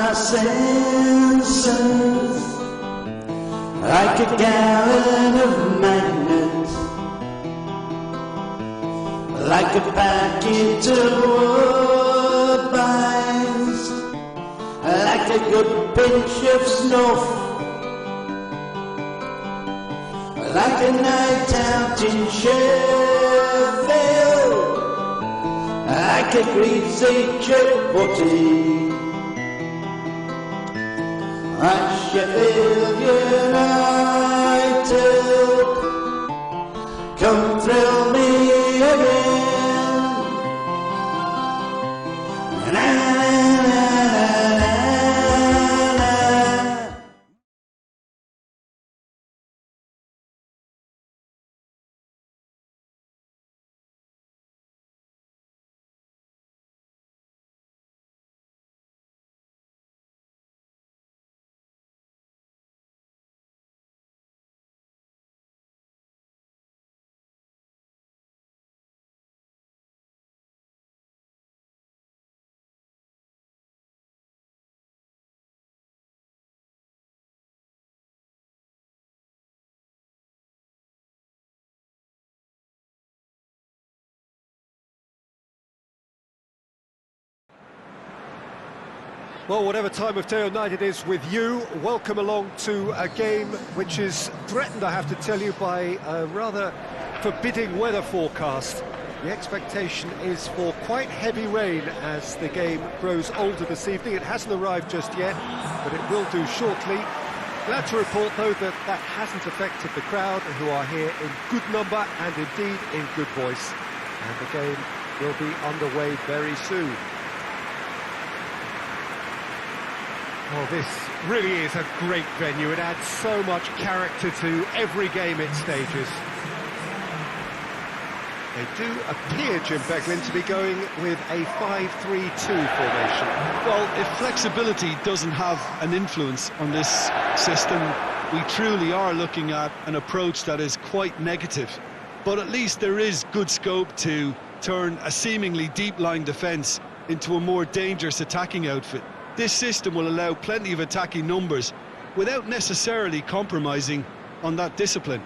my senses like a gallon of magnet, like a packet of woodbines, like a good pinch of snuff, like a night out in Sheffield, like a greasy chapati. Like Sheffield United, come thrill me again. Na, na, na, na, na. Well, whatever time of day or night it is with you, welcome along to a game which is threatened, I have to tell you, by a rather forbidding weather forecast. The expectation is for quite heavy rain as the game grows older this evening. It hasn't arrived just yet, but it will do shortly. Glad to report, though, that that hasn't affected the crowd, who are here in good number and indeed in good voice. And the game will be underway very soon. Well, this really is a great venue. It adds so much character to every game it stages. They do appear, Jim Beglin, to be going with a 5-3-2 formation. Well, if flexibility doesn't have an influence on this system, we truly are looking at an approach that is quite negative. But at least there is good scope to turn a seemingly deep-lying defence into a more dangerous attacking outfit. This system will allow plenty of attacking numbers without necessarily compromising on that discipline.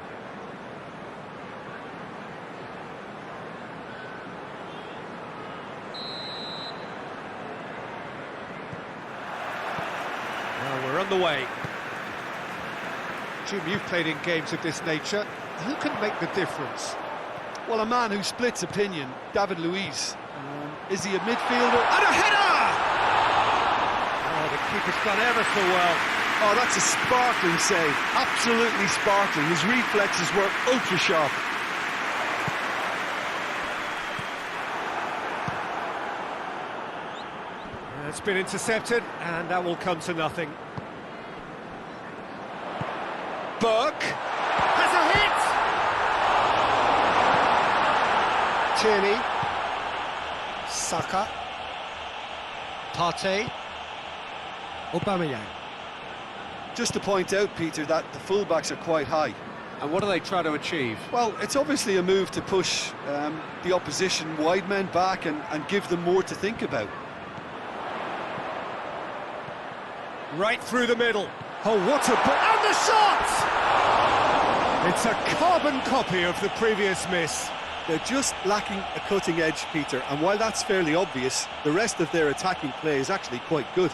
Well, we're on the way. Jim, you've played in games of this nature. Who can make the difference? Well, a man who splits opinion, David Luiz. Is he a midfielder? And a header! Oh, the keeper's done ever so well. Oh, that's a sparkling save. Absolutely sparkling. His reflexes were ultra sharp. It's been intercepted, and that will come to nothing. Burke has a hit! Tierney. Saka. Partey. Aubameyang. Just to point out, Peter, that the fullbacks are quite high. And what are they trying to achieve? Well, it's obviously a move to push the opposition wide men back and give them more to think about. Right through the middle. Oh, what a... And the shot! It's a carbon copy of the previous miss. They're just lacking a cutting edge, Peter, and while that's fairly obvious, the rest of their attacking play is actually quite good.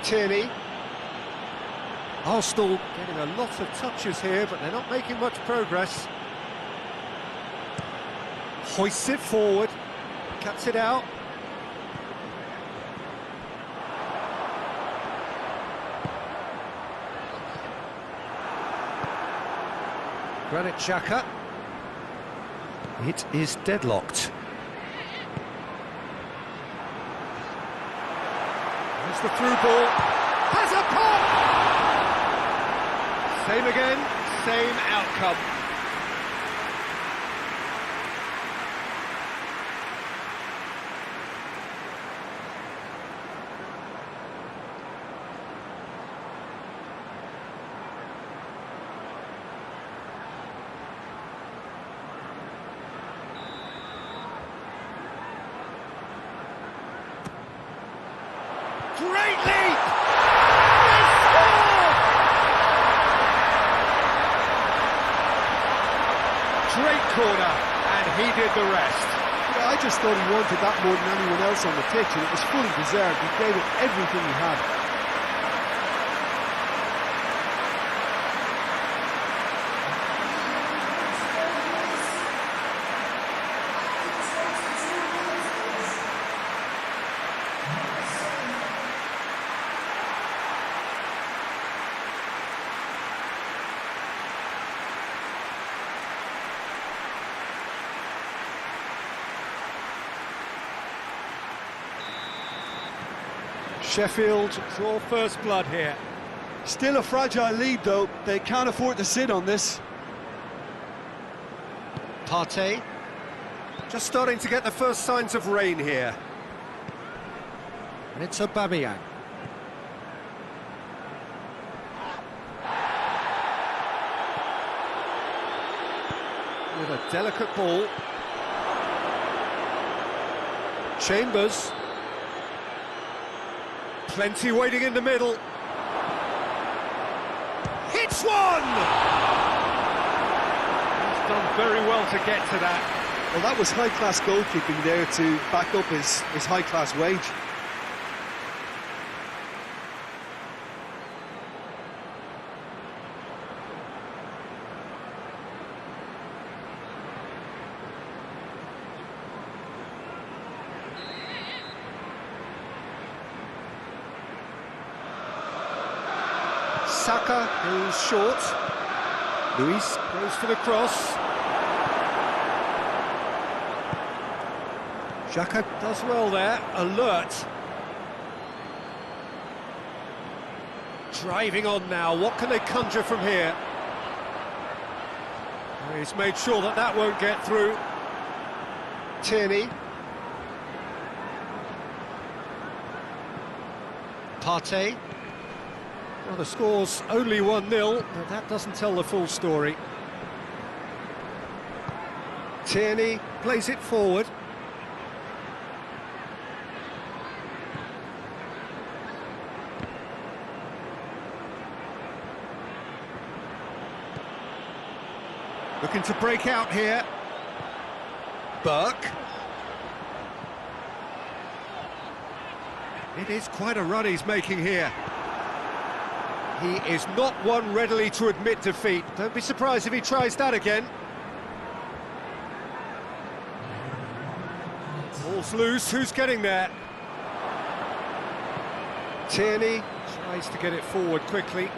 Tierney. Arsenal getting a lot of touches here, but they're not making much progress. Hoists it forward, cuts it out. Granit Xhaka. It is deadlocked. There's the through ball. Has a pop! Same again, same outcome. Great leap! They scored! Great corner, and he did the rest. Yeah, I just thought he wanted that more than anyone else on the pitch, and it was fully deserved. He gave it everything he had. Sheffield draw first blood here. Still a fragile lead, though. They can't afford to sit on this. Partey. Just starting to get the first signs of rain here. And it's Aubameyang. With a delicate ball. Chambers. Plenty waiting in the middle. Hits one! He's done very well to get to that. Well, that was high-class goalkeeping there to back up his high-class wage. Saka goes short. Luis goes for the cross. Xhaka does well there, alert. Driving on now, what can they conjure from here? He's made sure that that won't get through. Tierney. Partey. Well, the score's only 1-0, but that doesn't tell the full story. Tierney plays it forward. Looking to break out here. Burke. It is quite a run he's making here. He is not one readily to admit defeat. Don't be surprised if he tries that again. Ball's loose, who's getting there? Tierney tries to get it forward quickly.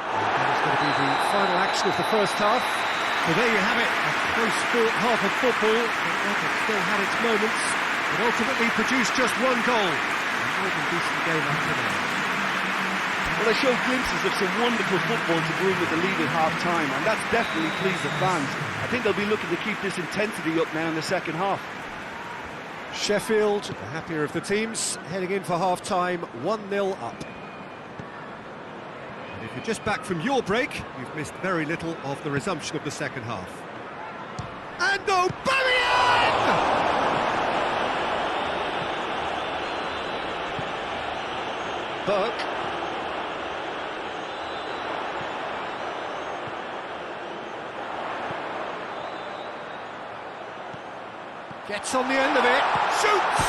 That's going to be the final action of the first half. So there you have it, a close-fought half of football. It still had its moments, but ultimately produced just one goal. Decent game after that. Well, they showed glimpses of some wonderful football to go in with the lead at half-time, and that's definitely pleased the fans. I think they'll be looking to keep this intensity up now in the second half. Sheffield, the happier of the teams, heading in for half-time, 1-0 up. And if you're just back from your break, you've missed very little of the resumption of the second half. And Aubameyang! Burke. Gets on the end of it, shoots!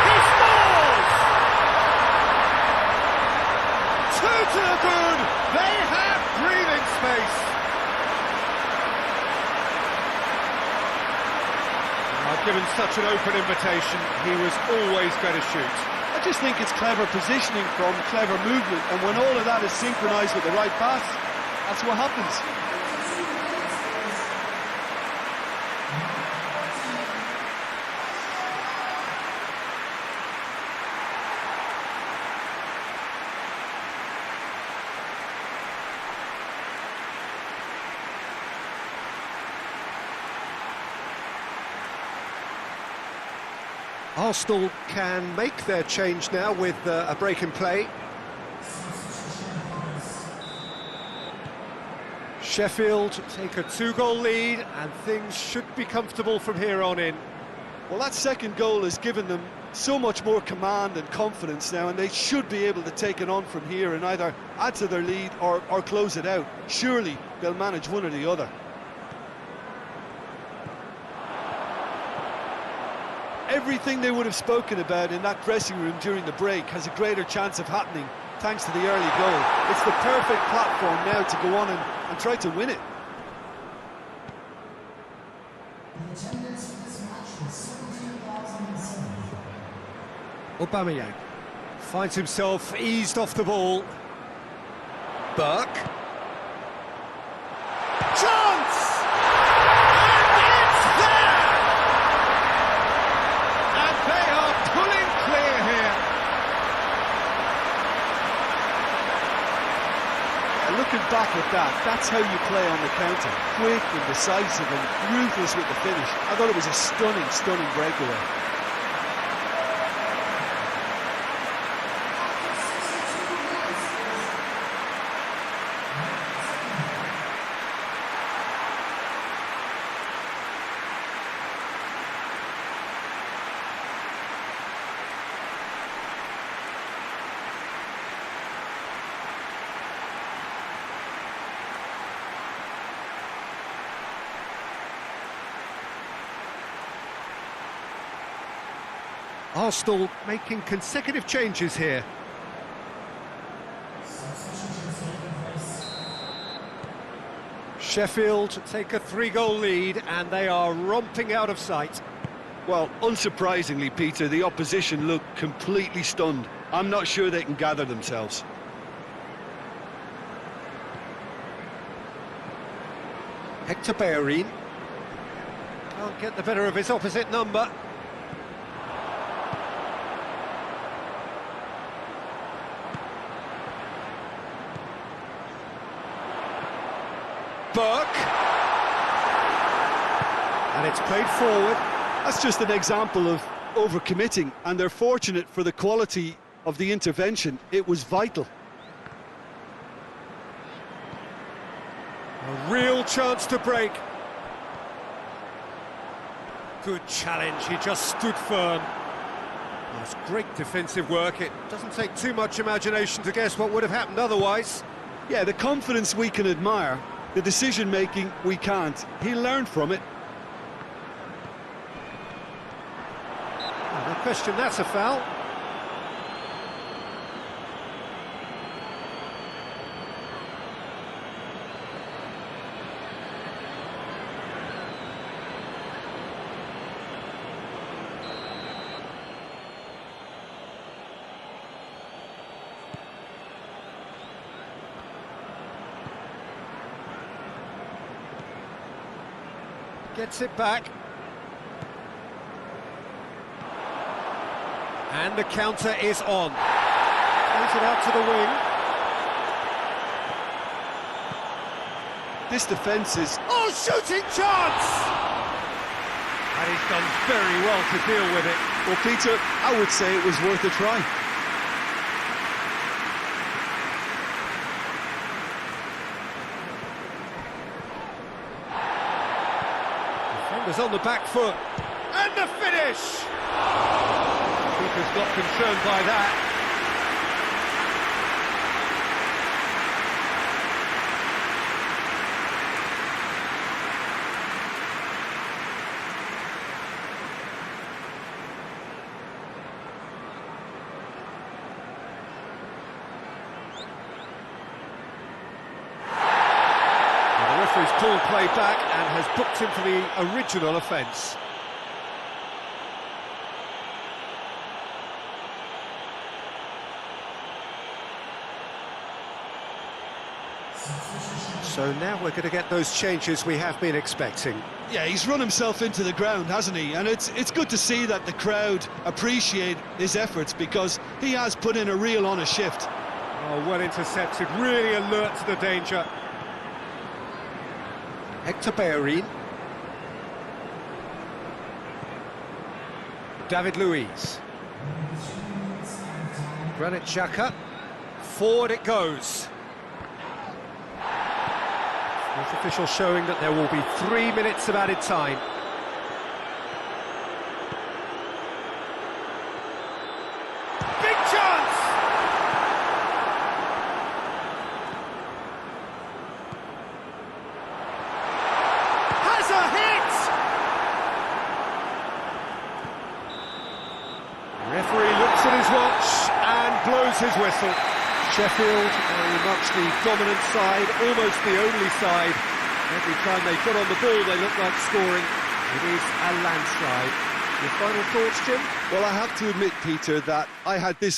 He scores! 2 to the good, they have breathing space. I've given such an open invitation, he was always going to shoot. I just think it's clever positioning from clever movement, and when all of that is synchronised with the right pass, that's what happens. Arsenal can make their change now with a break in play. Sheffield take a 2-goal lead and things should be comfortable from here on in. Well, that second goal has given them so much more command and confidence now, and they should be able to take it on from here and either add to their lead or close it out. Surely they'll manage one or the other. Everything they would have spoken about in that dressing room during the break has a greater chance of happening thanks to the early goal. It's the perfect platform now to go on and try to win it. Aubameyang finds himself eased off the ball. Burke. Chance! And it's there! And they are pulling clear here. And looking back at that, that's how you play on the counter. Quick and decisive and ruthless with the finish. I thought it was a stunning, stunning breakaway. Arsenal making consecutive changes here. Sheffield take a 3-goal lead and they are romping out of sight. Well, unsurprisingly, Peter, the opposition look completely stunned. I'm not sure they can gather themselves. Hector Bellerin can't get the better of his opposite number. Burke, and it's played forward. That's just an example of overcommitting, and they're fortunate for the quality of the intervention. It was vital. A real chance to break. Good challenge, he just stood firm. That's great defensive work. It doesn't take too much imagination to guess what would have happened otherwise. Yeah, the confidence we can admire, the decision-making we can't. He learned from it. No question, that's a foul. Gets it back. And the counter is on. Plays it out to the wing. This defence is... Oh, shooting chance! And he's done very well to deal with it. Well, Peter, I would say it was worth a try. Defenders on the back foot. And the finish! Keeper's not concerned by that. The referee's pulled play back and has booked him for the original offence. So now we're going to get those changes we have been expecting. Yeah, he's run himself into the ground, hasn't he? And it's good to see that the crowd appreciate his efforts, because he has put in a real honest shift. Oh, well intercepted, really alert to the danger. Hector Bellerin. David Luiz. Granit Xhaka. Forward it goes. Fourth official showing that there will be 3 minutes of added time. his watch and blows his whistle. Sheffield, very much the dominant side, almost the only side. Every time they got on the ball, they looked like scoring. It is a landslide. Your final thoughts, Jim? Well, I have to admit, Peter, that I had this...